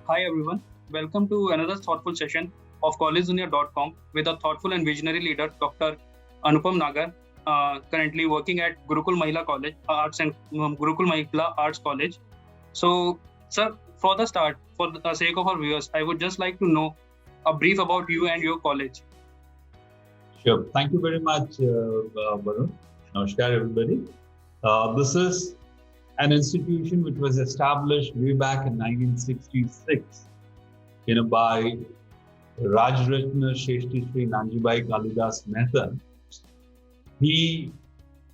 Hi everyone, welcome to another thoughtful session of collegeduniya.com with a thoughtful and visionary leader, Dr. Anupam Nagar, currently working at Gurukul Mahila College, Arts and Gurukul Mahila Arts College. So, sir, for the start, for the sake of our viewers, I would just like to know a brief about you and your college. Sure. Thank you very much, Varun. Namaskar, everybody. This is an institution which was established way back in 1966, by Rajratna Sheshti Sri Nanjibai Kalidas Mehta. He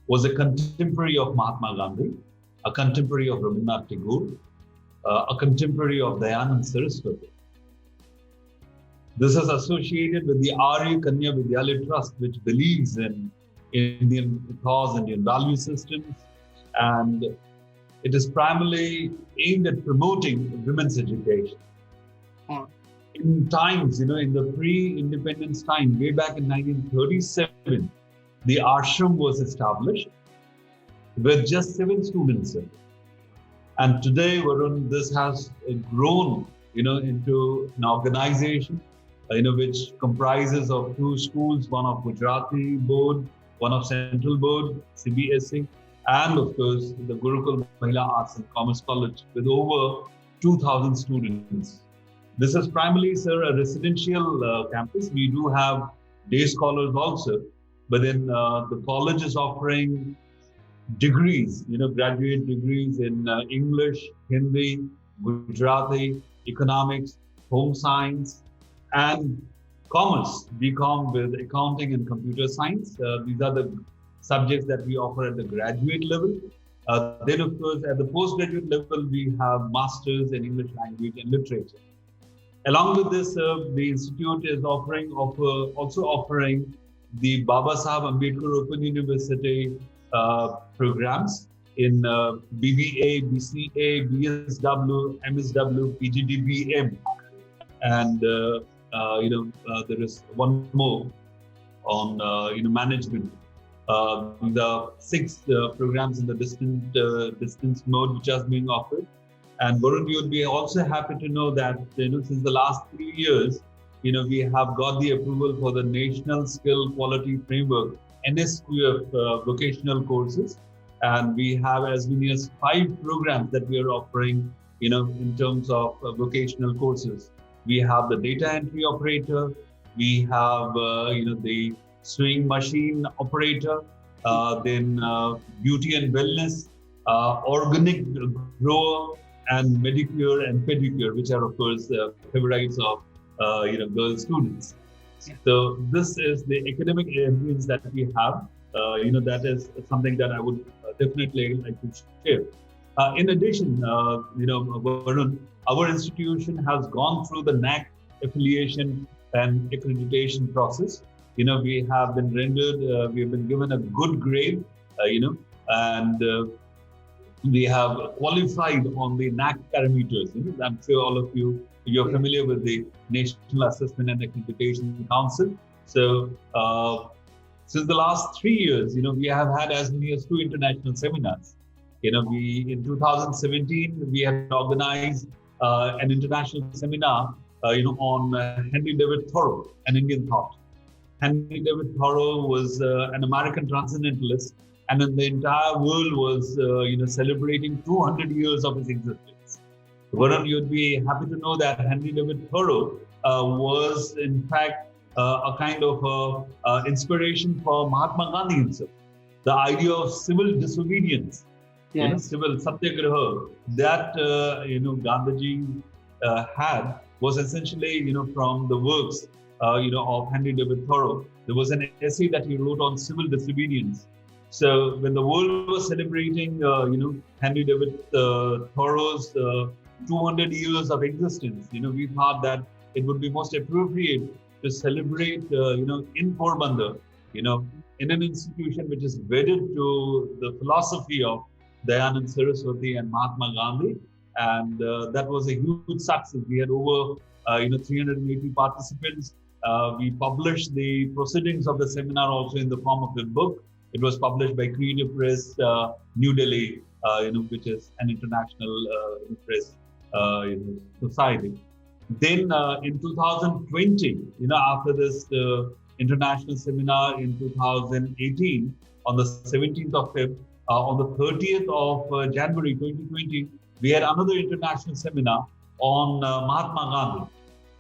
was a contemporary of Mahatma Gandhi, a contemporary of Rabindranath Tagore, a contemporary of Dayanand Saraswati. This is associated with the Arya Kanya Vidyalaya Trust, which believes in Indian ethos, Indian value systems, and it is primarily aimed at promoting women's education. In times, in the pre-independence time, way back in 1937, the ashram was established with just 7 students. And today, Varun, this has grown, into an organization, which comprises of 2 schools, one of Gujarati board, one of Central Board, CBSE, and of course, the Gurukul Mahila Arts and Commerce College with over 2,000 students. This is primarily, sir, a residential campus. We do have day scholars also, but then the college is offering degrees, graduate degrees in English, Hindi, Gujarati, economics, home science, and commerce, BCom with accounting and computer science. These are the subjects that we offer at the graduate level. Then, of course, at the postgraduate level, we have masters in English language and literature. Along with this, the institute is also offering the Baba Saheb Ambedkar Open University programs in BBA, BCA, BSW, MSW, PGDBM, and there is one more on management. These are 6 programs in the distance mode which are being offered. And Varun, you would be also happy to know that since the last 3 years, we have got the approval for the National Skill Quality Framework NSQF vocational courses, and we have as many as 5 programs that we are offering, in terms of vocational courses. We have the data entry operator, we have the sewing machine operator, then beauty and wellness, organic grower, and medicure and pedicure, which are of course favorites of girl students. So this is the academic ambience that we have. That is something that I would definitely like to share. In addition, Varun, our institution has gone through the NAC affiliation and accreditation process. We have been rendered, we have been given a good grade, and we have qualified on the NAC parameters. I'm sure all of you're familiar with the National Assessment and Accreditation Council. So since the last 3 years, we have had as many as 2 international seminars. We in 2017 we had organized an international seminar, on Henry David Thoreau, an Indian thought. Henry David Thoreau was an American transcendentalist, and then the entire world was, celebrating 200 years of his existence. Varun, you'd be happy to know that Henry David Thoreau was, in fact, a kind of inspiration for Mahatma Gandhi himself. The idea of civil disobedience, civil satyagraha, that Gandhiji had was essentially, from the works, of Henry David Thoreau. There was an essay that he wrote on civil disobedience. So when the world was celebrating, Henry David Thoreau's 200 years of existence, we thought that it would be most appropriate to celebrate, in Porbandar, in an institution which is wedded to the philosophy of Dayanand Saraswati and Mahatma Gandhi. And that was a huge success. We had over 380 participants. We published the proceedings of the seminar also in the form of a book. It was published by Creative Press, New Delhi, which is an international press. society. Then in 2020, after this international seminar in 2018, on the 17th of Feb, on the 30th of January 2020, we had another international seminar on Mahatma Gandhi.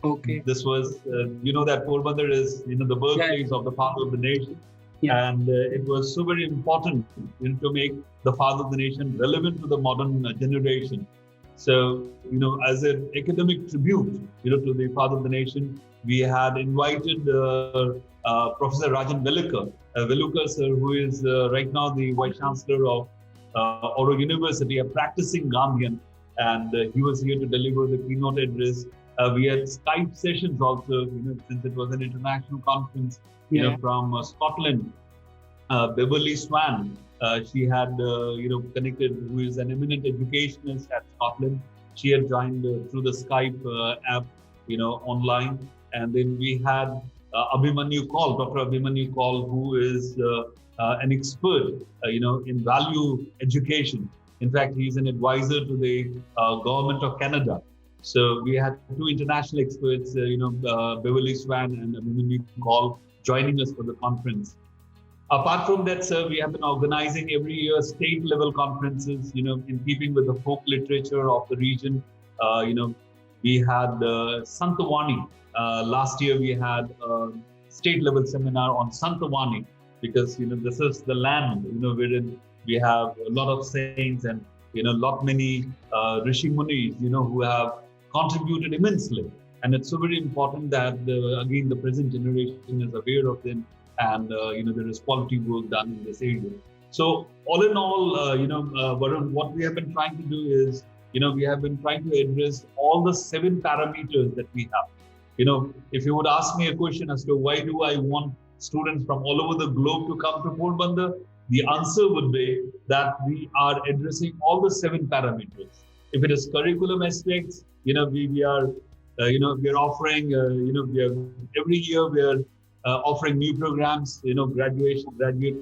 Okay. This was, that Porbandar is, the birthplace of the father of the nation. Yeah. And it was so very important to make the father of the nation relevant to the modern generation. So, as an academic tribute, to the father of the nation, we had invited Professor Rajan Velukar sir, who is right now the Vice Chancellor of Oro University, a practicing Gandhian, and he was here to deliver the keynote address. We had Skype sessions also, since it was an international conference, from Scotland. Beverly Swan, she had, connected, who is an eminent educationist at Scotland. She had joined through the Skype app, online. And then we had Abhimanyu Kaul, Dr. Abhimanyu Kaul, who is an expert, in value education. In fact, he's an advisor to the government of Canada. So we had two international experts, Beverly Swan and Abhimanyu Kaul, joining us for the conference. Apart from that, sir, we have been organizing every year state-level conferences, in keeping with the folk literature of the region. We had Santavani. Last year, we had a state-level seminar on Santavani, because, this is the land, wherein we have a lot of saints and, lot many Rishi Munis, who have contributed immensely. And it's so very important that, again, the present generation is aware of them. And, there is quality work done in this area. So all in all, Varun, what we have been trying to do is, we have been trying to address all the 7 parameters that we have. If you would ask me a question as to why do I want students from all over the globe to come to Porbandar, the answer would be that we are addressing all the 7 parameters. If it is curriculum aspects, we are, we are offering, every year we are offering new programs, graduate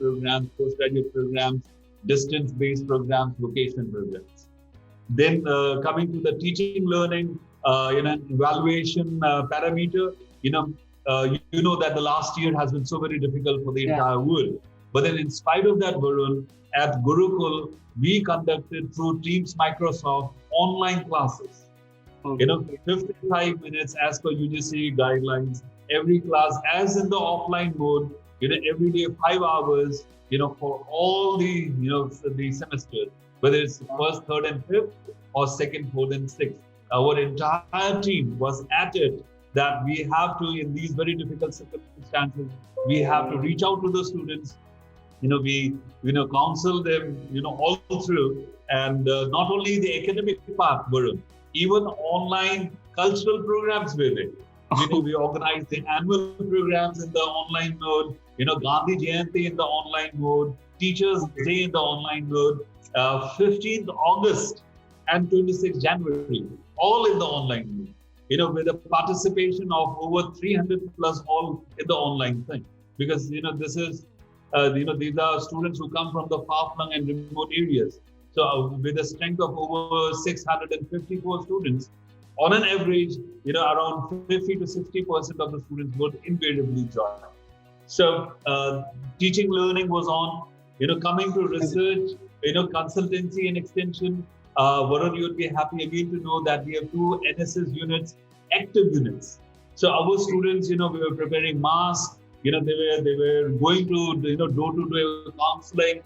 programs, postgraduate programs, distance-based programs, vocational programs. Then coming to the teaching, learning, evaluation parameter, that the last year has been so very difficult for the entire world. But then in spite of that, Varun, at Gurukul, we conducted through Teams Microsoft online classes. 55 minutes as per UGC guidelines. Every class, as in the offline mode, every day 5 hours, for all the, the semesters, whether it's first, third, and fifth, or second, fourth, and sixth. Our entire team was at it that we have to, in these very difficult circumstances, we have to reach out to the students. We, counsel them, all through, and not only the academic part, Varun, even online cultural programs were there. We organized the annual programs in the online mode, Gandhi Jayanti in the online mode, Teachers Day in the online mode, 15th August and 26th January, all in the online mode, with the participation of over 300 plus all in the online thing. Because, this is, these are students who come from the far-flung and remote areas. So with a strength of over 654 students, on an average, around 50 to 60% of the students would invariably join. So teaching, learning was on, coming to research, consultancy and extension. Varun, you would be happy again to know that we have 2 NSS units, active units. So our students, we were preparing masks, they were going to, door-to-door counseling,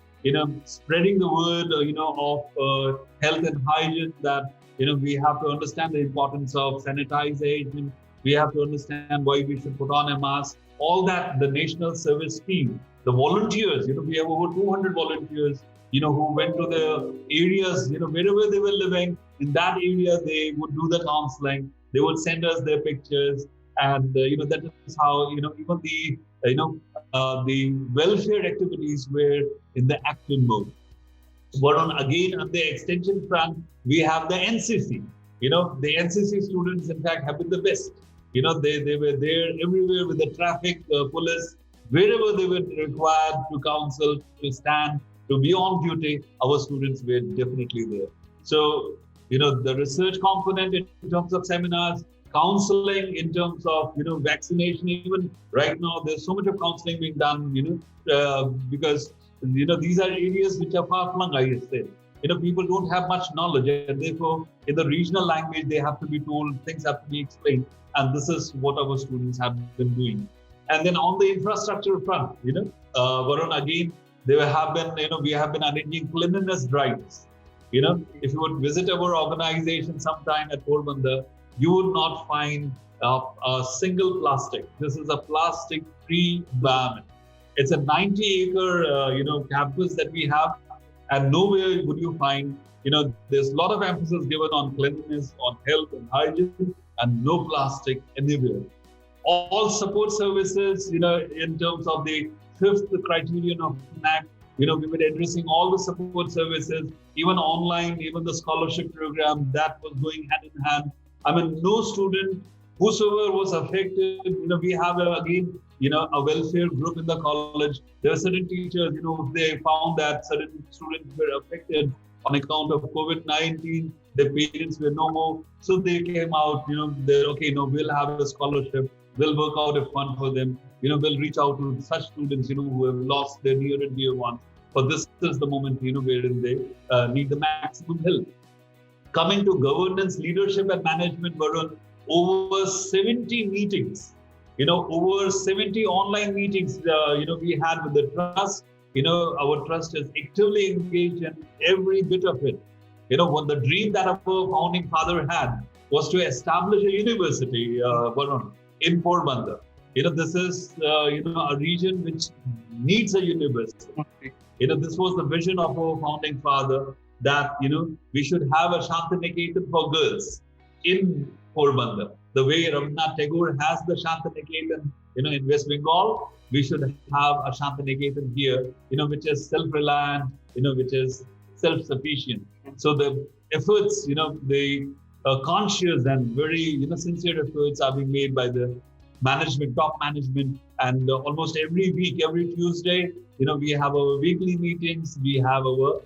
spreading the word, of health and hygiene, that we have to understand the importance of sanitization. We have to understand why we should put on a mask. All that, the national service team, the volunteers, we have over 200 volunteers, who went to the areas, wherever they were living. In that area, they would do the counseling. They would send us their pictures. And, that is how, even the, the welfare activities were in the active mode. But again, on the extension front, we have the NCC. The NCC students, in fact, have been the best. They were there everywhere with the traffic police, wherever they were required to counsel, to stand, to be on duty, our students were definitely there. So, the research component in terms of seminars, counseling in terms of, vaccination. Even right now, there's so much of counseling being done, because, these are areas which are far-flung, I say. People don't have much knowledge, and therefore, in the regional language, they have to be told, things have to be explained. And this is what our students have been doing. And then on the infrastructure front, Varun, again, we have been arranging cleanliness drives. If you would visit our organization sometime at Porbandar, you would not find a single plastic. This is a plastic-free environment. It's a 90-acre, campus that we have, and nowhere would you find, there's a lot of emphasis given on cleanliness, on health and hygiene, and no plastic anywhere. All support services, in terms of the fifth criterion of NAC, we've been addressing all the support services, even online, even the scholarship program that was going hand in hand. I mean, no student, whosoever was affected, we have again, a welfare group in the college. There are certain teachers, they found that certain students were affected on account of COVID-19, their parents were no more. So they came out, we'll have a scholarship, we'll work out a fund for them, we'll reach out to such students, who have lost their near and dear ones. But this is the moment, wherein they need the maximum help. Coming to governance, leadership and management, Varun, over 70 meetings, over 70 online meetings, we had with the trust. Our trust is actively engaged in every bit of it. What the dream that our founding father had was to establish a university, Varun, in Porbandar. This is, a region which needs a university. Okay. This was the vision of our founding father, that, we should have a Shantiniketan for girls in Porbandar. The way Rabindranath Tagore has the Shantiniketan, in West Bengal, we should have a Shantiniketan here, which is self-reliant, which is self-sufficient. So the efforts, the conscious and very, sincere efforts are being made by the management, top management, and almost every week, every Tuesday, we have our weekly meetings, we have our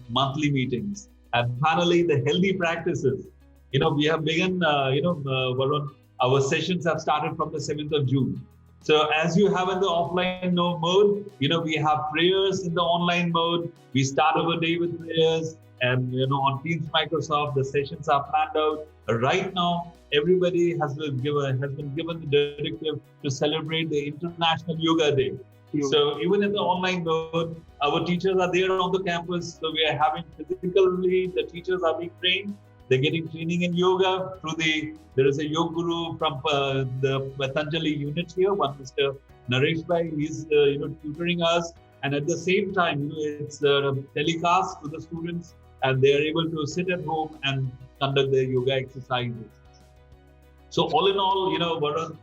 monthly meetings, and finally the healthy practices. We have begun, Varun, our sessions have started from the 7th of June. So as you have in the offline mode, we have prayers in the online mode. We start our day with prayers, and on Teams, Microsoft, the sessions are planned out. Right now, everybody has been given the directive to celebrate the International Yoga Day. So even in the online mode, our teachers are there on the campus. So we are having physically, the teachers are being trained. They're getting training in yoga there is a yoga guru from the Patanjali unit here, one Mr. Naresh Bhai. He's tutoring us, and at the same time, it's telecast to the students, and they are able to sit at home and conduct their yoga exercises. So all in all, Varun,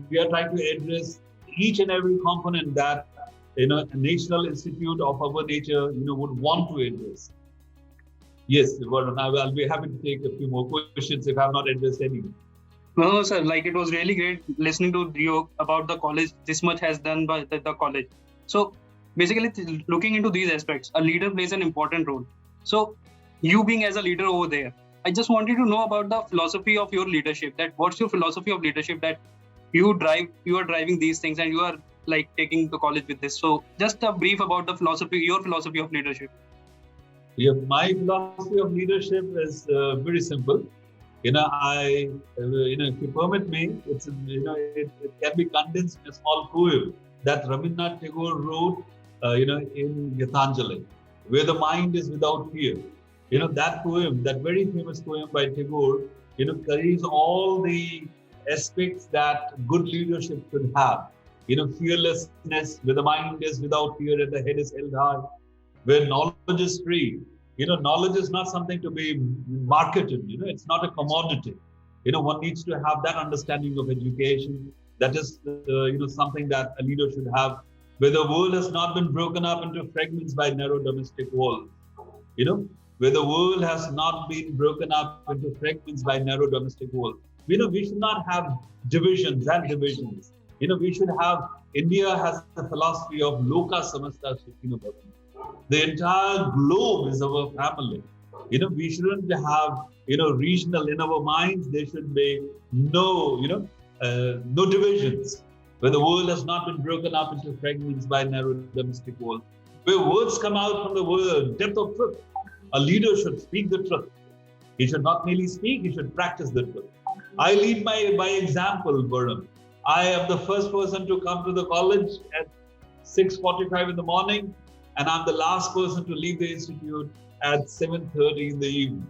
we are trying to address each and every component that a national institute of our nature, would want to address. Yes, Varun, I'll be happy to take a few more questions if I have not addressed any. No, sir, it was really great listening to you about the college. This much has done by the college. So basically, looking into these aspects, a leader plays an important role. So you being as a leader over there, I just wanted to know about the philosophy of your leadership. That what's your philosophy of leadership that you are driving these things, and you are taking the college with this. So just a brief about the philosophy, your philosophy of leadership. Yeah, my philosophy of leadership is very simple. If you permit me, it can be condensed in a small poem that Rabindranath Tagore wrote, in Gitanjali, where the mind is without fear. That poem, that very famous poem by Tagore, carries all the aspects that good leadership should have. Fearlessness, where the mind is without fear and the head is held high, where knowledge is free. Knowledge is not something to be marketed. It's not a commodity. One needs to have that understanding of education. That is, something that a leader should have, where the world has not been broken up into fragments by narrow domestic walls. Where the world has not been broken up into fragments by narrow domestic walls. We should not have divisions and divisions. We should have, India has the philosophy of Loka Samasta Sukhino Bhavantu. The entire globe is our family. We shouldn't have, regional in our minds. There should be no divisions, where the world has not been broken up into fragments by narrow domestic walls, where words come out from the word, depth of truth. A leader should speak the truth. He should not merely speak, he should practice the truth. I lead by example, Varun. I am the first person to come to the college at 6:45 in the morning, and I'm the last person to leave the institute at 7:30 in the evening.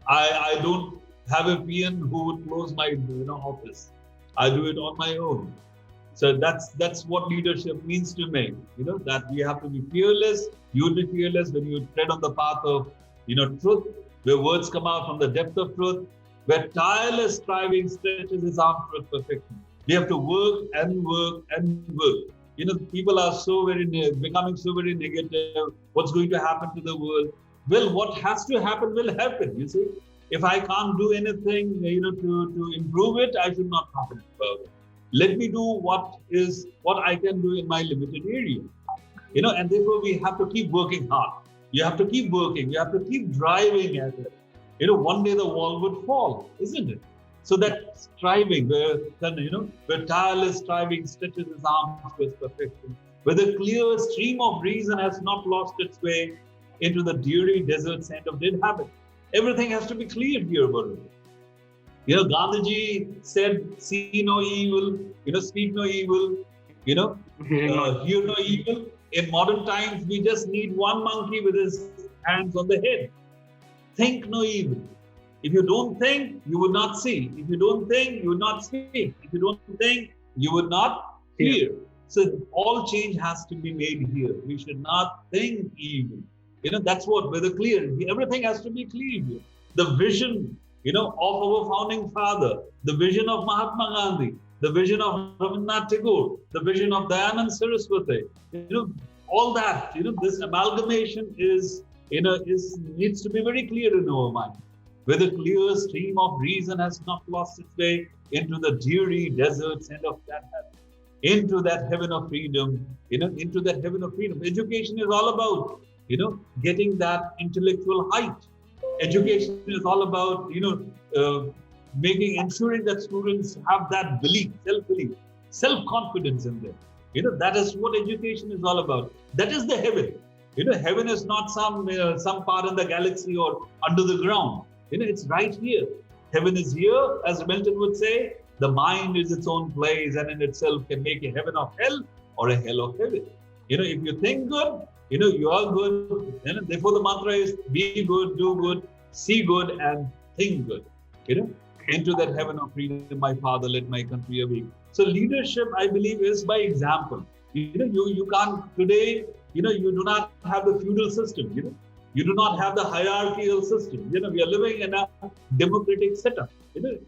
I don't have a PN who would close my office. I do it on my own. So that's what leadership means to me. That we have to be fearless. You will be fearless when you tread on the path of truth, where words come out from the depth of truth, where tireless striving stretches his arm toward perfection. We have to work and work and work. People are becoming so very negative. What's going to happen to the world? Well, what has to happen will happen. You see, if I can't do anything, to improve it, I should not talk about it. Let me do what I can do in my limited area. And therefore we have to keep working hard. You have to keep working. You have to keep driving at it. One day the wall would fall, isn't it? So that striving, where tireless striving stretches his arms towards perfection, where the clear stream of reason has not lost its way into the dreary desert sand of dead habit. Everything has to be clear here, Varun. Gandhiji said, see no evil, speak no evil, hear no evil. In modern times, we just need one monkey with his hands on the head. Think no evil. If you don't think, you would not see. If you don't think, you would not speak. If you don't think, you would not hear. So all change has to be made here. We should not think evil. That's where the clear, everything has to be clear here. The vision, of our founding father, the vision of Mahatma Gandhi, the vision of Rabindranath Tagore, the vision of Dayanand Saraswati, all that, this amalgamation needs to be very clear in our mind, where the clear stream of reason has not lost its way into the dreary deserts and of that heaven, into that heaven of freedom, into that heaven of freedom. Education is all about, getting that intellectual height. Education is all about, ensuring that students have that belief, self-belief, self-confidence in them. That is what education is all about. That is the heaven. Heaven is not some part in the galaxy or under the ground. It's right here. Heaven is here, as Milton would say. The mind is its own place, and in itself can make a heaven of hell or a hell of heaven. If you think good, you are good. Therefore, the mantra is be good, do good, see good, and think good. Into that heaven of freedom, my Father, let my country awake. So leadership, I believe, is by example. You can't today. You do not have the feudal system. You do not have the hierarchical system. We are living in a democratic setup.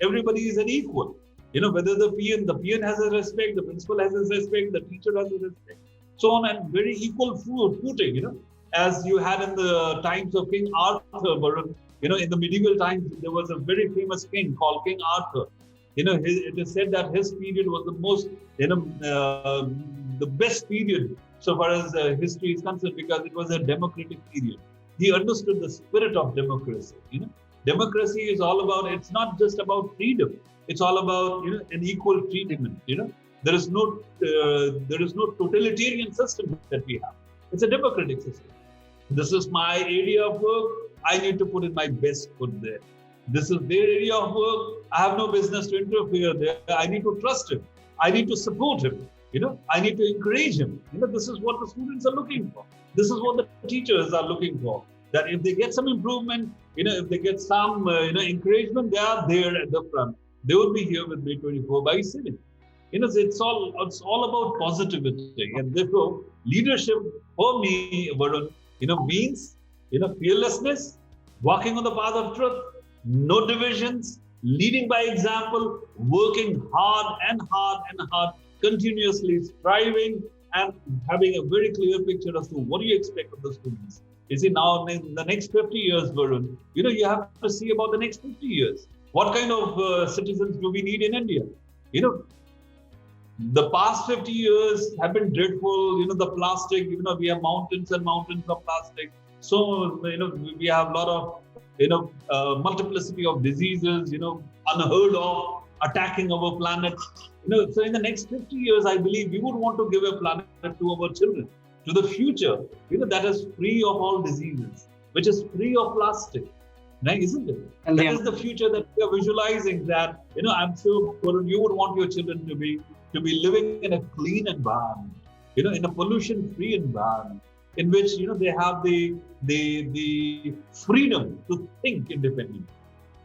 Everybody is an equal. Whether the PN has a respect, the principal has his respect, the teacher has a respect, so on, and very equal footing. As you had in the times of King Arthur, Varun. In the medieval times, there was a very famous king called King Arthur. It is said that his period was the most, the best period so far as history is concerned, because it was a democratic period. He understood the spirit of democracy. Democracy is all about, it's not just about freedom. It's all about, an equal treatment. There is no totalitarian system that we have. It's a democratic system. This is my area of work. I need to put in my best foot there. This is their area of work. I have no business to interfere there. I need to trust him. I need to support him. I need to encourage him. This is what the students are looking for. This is what the teachers are looking for. That if they get some improvement, if they get some, encouragement, they are there at the front. They will be here with me 24/7. It's all about positivity, and therefore leadership for me, Varun, means fearlessness, walking on the path of truth, no divisions, leading by example, working hard and hard and hard, continuously striving, and having a very clear picture as to what do you expect of the students. You see, now in the next 50 years, Varun, you have to see about the next 50 years. What kind of citizens do we need in India? The past 50 years have been dreadful. The plastic, we have mountains and mountains of plastic. So, we have a lot of, multiplicity of diseases, unheard of, attacking our planet. So in the next 50 years, I believe we would want to give a planet to our children, to the future, that is free of all diseases, which is free of plastic. Right, isn't it? And that is the future that we are visualizing. That I'm sure you would want your children to be living in a clean environment, in a pollution-free environment, in which they have the freedom to think independently.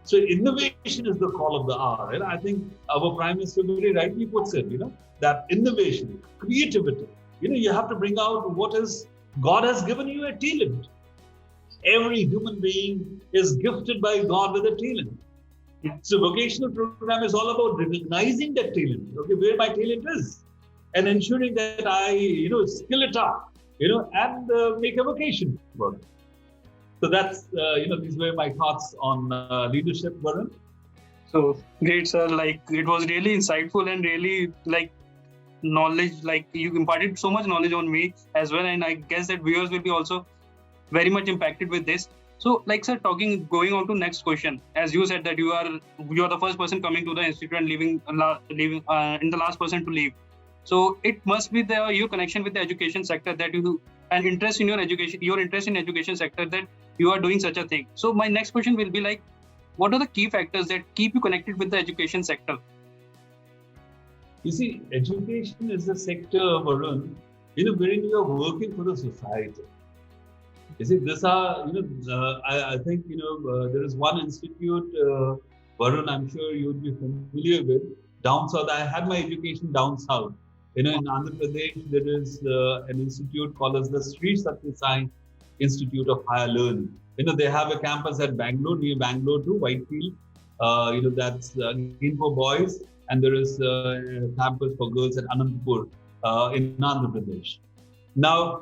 So innovation is the call of the hour, and I think our Prime Minister very rightly puts it. That innovation, creativity. You have to bring out what is God has given you a talent. Every human being is gifted by God with a talent. So vocational program is all about recognizing that talent, where my talent is, and ensuring that I, skill it up, and make a vocation for it. So that's, these were my thoughts on leadership, Varun. So great, sir. Like, it was really insightful and really knowledge. Like, you imparted so much knowledge on me as well, and I guess that viewers will be also very much impacted with this. So, sir, going on to next question, as you said that you are the first person coming to the institute and leaving in the last person to leave. So it must be your connection with the education sector that an interest in your interest in education sector that you are doing such a thing. So my next question will be what are the key factors that keep you connected with the education sector? You see, education is a sector, Varun, wherein you are working for the society. You see, these are, I think, there is one institute, Varun, I'm sure you would be familiar with, down south. I had my education down south. In Andhra Pradesh, there is an institute called as the Sri Satya Sai Institute of Higher Learning. They have a campus at Bangalore, near Bangalore too, Whitefield. That's again for boys. And there is a campus for girls at Anupam in Andhra Pradesh. Now,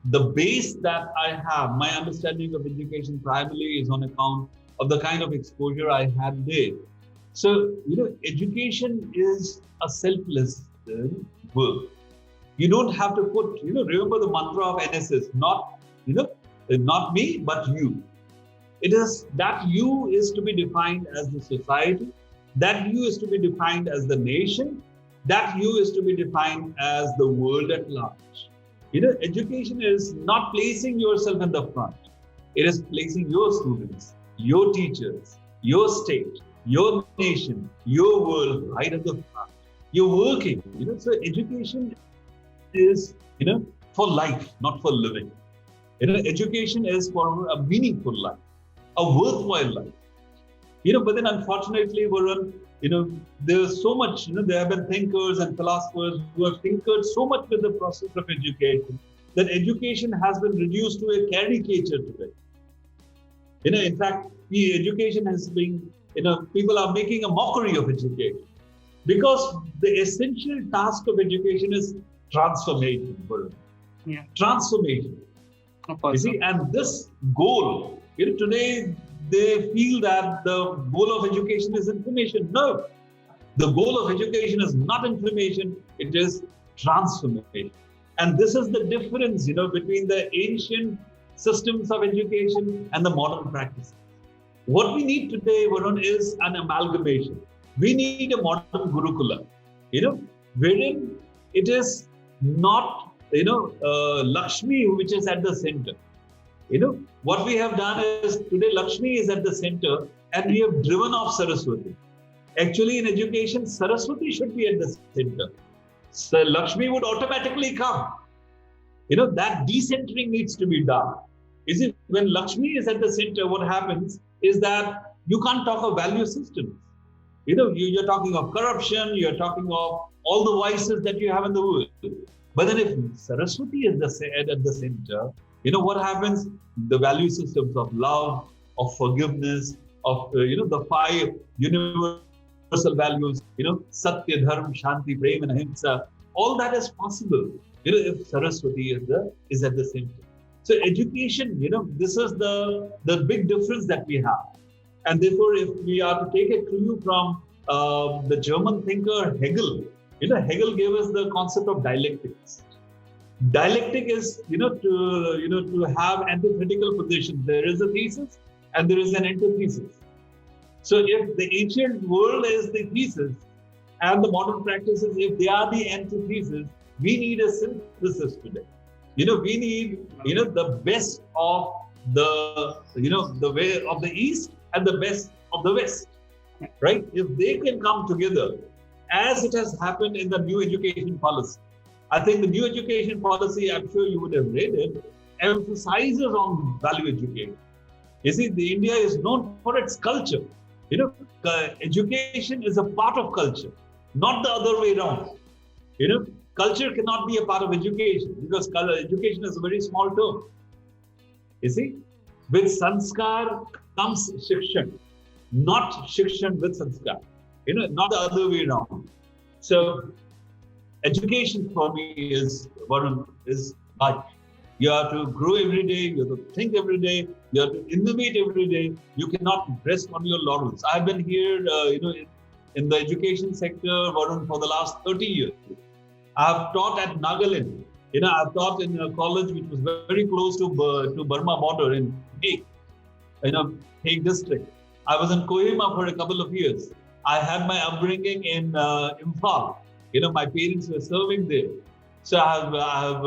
the base that I have, my understanding of education primarily is on account of the kind of exposure I had there. So, education is a selfless work. You don't have to put, remember the mantra of NSS, not me, but you. It is that you is to be defined as the society, that you is to be defined as the nation, that you is to be defined as the world at large. Education is not placing yourself in the front. It is placing your students, your teachers, your state, your nation, your world right at the front. You're working, so education is, for life, not for living. Education is for a meaningful life, a worthwhile life. But then unfortunately, Varun, there's so much, there have been thinkers and philosophers who have tinkered so much with the process of education that education has been reduced to a caricature today. In fact, the education has been, people are making a mockery of education because the essential task of education is transformation, Varun. Yeah. Transformation. You see, and this goal, today, they feel that the goal of education is information. No, the goal of education is not information, it is transformation. And this is the difference, between the ancient systems of education and the modern practices. What we need today, Varun, is an amalgamation. We need a modern Gurukula, wherein it is not, Lakshmi, which is at the center. What we have done is today Lakshmi is at the center and we have driven off Saraswati. Actually, in education, Saraswati should be at the center. So Lakshmi would automatically come. That decentering needs to be done. When Lakshmi is at the center, what happens is that you can't talk of value systems. You're talking of corruption, you're talking of all the vices that you have in the world. But then if Saraswati is at the center, what happens? The value systems of love, of forgiveness, of, the 5 universal values, Satya, Dharma, Shanti, Prem, and Ahimsa, all that is possible, if Saraswati is at the center. So education, this is the big difference that we have. And therefore, if we are to take a clue from the German thinker Hegel, Hegel gave us the concept of dialectics. Dialectic is, to have antithetical positions. There is a thesis and there is an antithesis. So if the ancient world is the thesis and the modern practices, if they are the antithesis, we need a synthesis today. We need, the best of the way of the East and the best of the West, right? If they can come together, as it has happened in the new education policy. I think the new education policy, I'm sure you would have read it, emphasizes on value education. You see, the India is known for its culture. Education is a part of culture, not the other way around. Culture cannot be a part of education because education is a very small term. You see, with sanskar comes shikshan, not shikshan with sanskar. Not the other way around. So, education for me is life. You have to grow every day. You have to think every day. You have to innovate every day. You cannot rest on your laurels. I've been here, in the education sector, Varun, for the last 30 years. I've taught at Nagaland. I've taught in a college which was very close to Burma border in Hague, Hague district. I was in Kohima for a couple of years. I had my upbringing in Imphal. My parents were serving there. So I have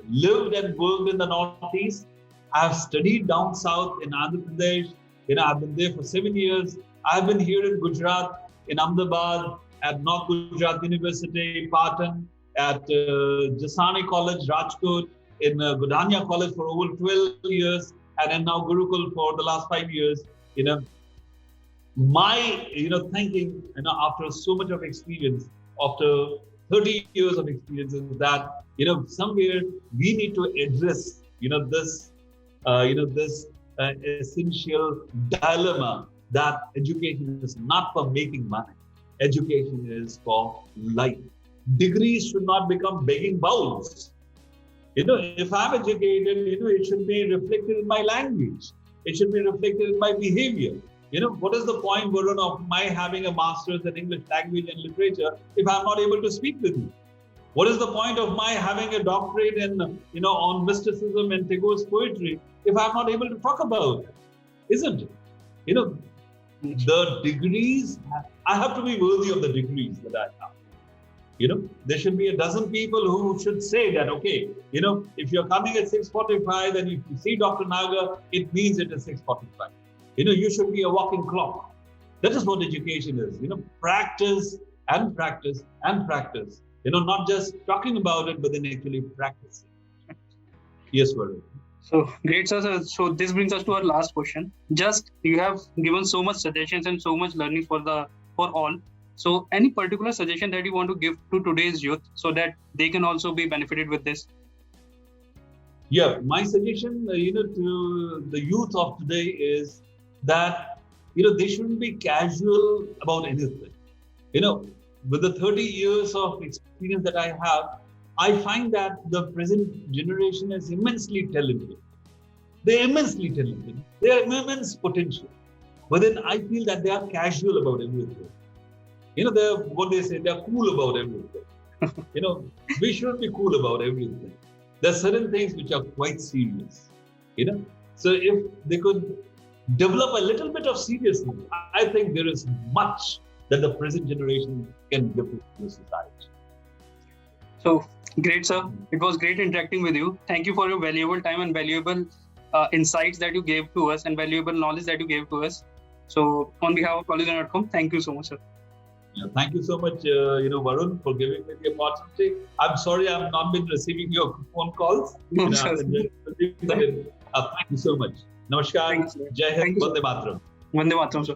lived and worked in the Northeast. I have studied down south in Andhra Pradesh. I've been there for 7 years. I've been here in Gujarat, in Ahmedabad, at North Gujarat University, Patan, at Jasani College, Rajkot, in Duniya College for over 12 years, and then now Gurukul for the last 5 years. My, thinking, after so much of experience, after 30 years of experience, is that, somewhere we need to address, this essential dilemma that education is not for making money. Education is for life. Degrees should not become begging bowls. If I'm educated, it should be reflected in my language. It should be reflected in my behavior. What is the point, Varun, of my having a master's in English language and literature if I'm not able to speak with you? What is the point of my having a doctorate in, on mysticism and Tagore's poetry if I'm not able to talk about it? Isn't it? The degrees, I have to be worthy of the degrees that I have. There should be a dozen people who should say that, okay, if you're coming at 6:45 and if you see Dr. Nagar, it means it is 6:45. You should be a walking clock. That is what education is. Practice and practice and practice. Not just talking about it, but then actually practicing. Yes, Varun. So great, sir. So this brings us to our last question. Just you have given so much suggestions and so much learning for all. So any particular suggestion that you want to give to today's youth so that they can also be benefited with this? Yeah, my suggestion, to the youth of today is that, they shouldn't be casual about anything. With the 30 years of experience that I have, I find that the present generation is immensely talented. They're immensely talented. They have immense potential. But then I feel that they are casual about everything. They're what they say, they're cool about everything. We shouldn't be cool about everything. There are certain things which are quite serious. So if they could develop a little bit of seriousness, I think there is much that the present generation can give to the society. So great, sir. It was great interacting with you. Thank you for your valuable time and valuable insights that you gave to us and valuable knowledge that you gave to us. So on behalf of collegeunion.com, thank you so much, sir. Yeah, thank you so much, Varun, for giving me the opportunity. I'm sorry I've not been receiving your phone calls. No, thank you so much. Namaskar. Jai Hind. Vande Mataram. Vande Mataram, sir.